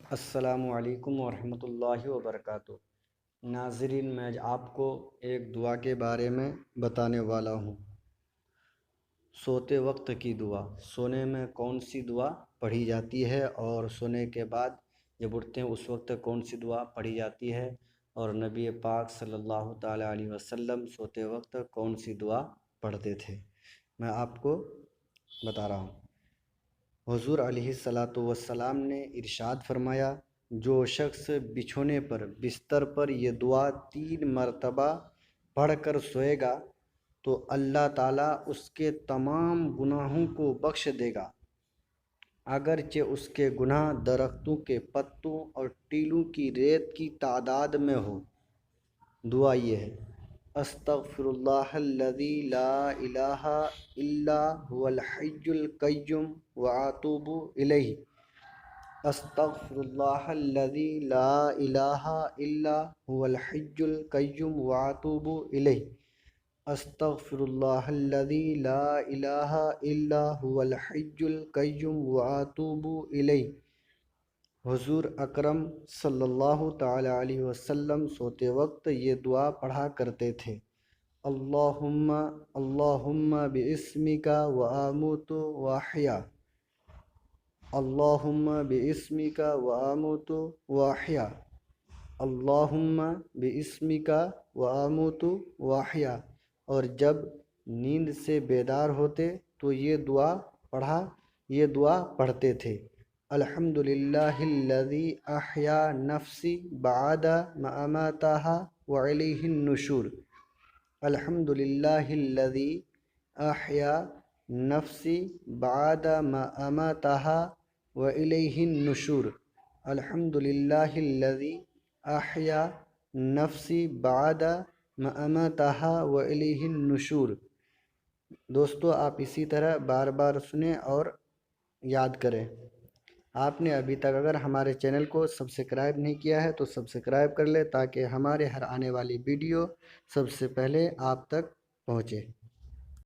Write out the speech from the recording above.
السلام علیکم ورحمۃ اللہ وبرکاتہ۔ ناظرین، میں آپ کو ایک دعا کے بارے میں بتانے والا ہوں۔ سوتے وقت کی دعا۔ سونے میں کون سی دعا پڑھی جاتی ہے اور سونے کے بعد جب اٹھتے ہیں اس وقت کون سی دعا پڑھی جاتی ہے، اور نبی پاک صلی اللہ تعالیٰ علیہ وسلم سوتے وقت کون سی دعا پڑھتے تھے، میں آپ کو بتا رہا ہوں۔ حضور علیہ الصلاۃ والسلام نے ارشاد فرمایا، جو شخص بچھونے پر بستر پر یہ دعا 3 مرتبہ پڑھ کر سوئے گا تو اللہ تعالیٰ اس کے تمام گناہوں کو بخش دے گا، اگرچہ اس کے گناہ درختوں کے پتوں اور ٹیلوں کی ریت کی تعداد میں ہو۔ دعا یہ ہے: استغفر اللہ الذی لا الہ الا هو الحی القیوم واتوب الیہ۔ استغفر اللہ الذی لا الہ الا هو الحی القیوم واتوب الیہ۔ استغفر اللہ الذی لا الہ الا هو الحی القیوم واتوب الیہ۔ حضور اکرم صلی اللہ تعالیٰ علیہ وسلم سوتے وقت یہ دعا پڑھا کرتے تھے: اللہم باسمک واموت واحیا۔ اللہم باسمک واموت واحیا۔ اللہم باسمک واموت واحیا۔ اور جب نیند سے بیدار ہوتے تو یہ دعا پڑھتے تھے: الحمدللہ الذی احیا نفسی بعد ما اماتها والیہ النشور۔ الحمدللہ الذی احیا نفسی بعد ما اماتها والیہ النشور۔ الحمدللہ الذی احیا نفسی بعد ما اماتها والیہ النشور۔ دوستو، آپ اسی طرح بار بار سنیں اور یاد کریں۔ آپ نے ابھی تک اگر ہمارے چینل کو سبسکرائب نہیں کیا ہے تو سبسکرائب کر لیں تاکہ ہمارے ہر آنے والی ویڈیو سب سے پہلے آپ تک پہنچے۔